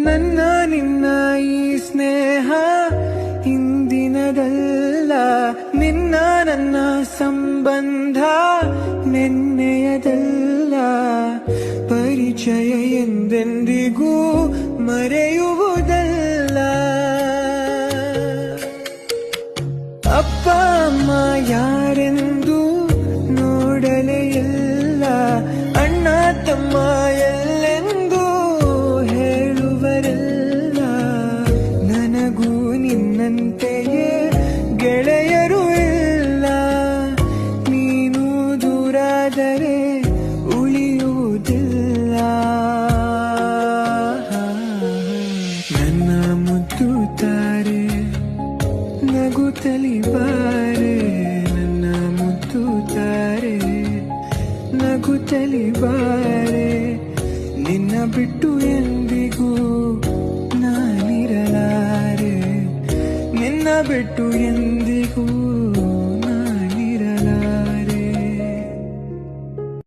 ನನ್ನ ನಿನ್ನ ಈ ಸ್ನೇಹ ಇಂದಿನದಲ್ಲ, ನಿನ್ನ ನನ್ನ ಸಂಬಂಧ ನೆನ್ನೆಯದಲ್ಲ. ಪರಿಚಯ ಎಂದೆಂದಿಗೂ ಮರೆಯುವುದಲ್ಲ. ಅಪ್ಪ ಅಮ್ಮ ಯಾರೆಂದು ನೋಡಲೇ ಇಲ್ಲ, ಅಣ್ಣ ತಮ್ಮ ಎಲ್ಲೆಂದು ಹೇಳುವರಲ್ಲ. ನನಗೂ ನಿನ್ನಂತೆಯೇ ಗೆಳೆಯರು ಇಲ್ಲ, ನೀನು ದೂರಾದರೆ ಉಳಿಯುವುದಿಲ್ಲ. ನನ್ನ ಮುದ್ದು ತಾರೆ ನಗುತ್ತಲಿ ಬಾರೆ, ನನ್ನ ಮುದ್ದು ತಾರೆ ನಗುತ್ತಲಿ ಬಾರೆ. ನಿನ್ನ ಬಿಟ್ಟು ಎಂದಿಗೂ ನಾನಿರಲಾರೆ, ನಿನ್ನ ಬಿಟ್ಟು ಎಂದಿಗೂ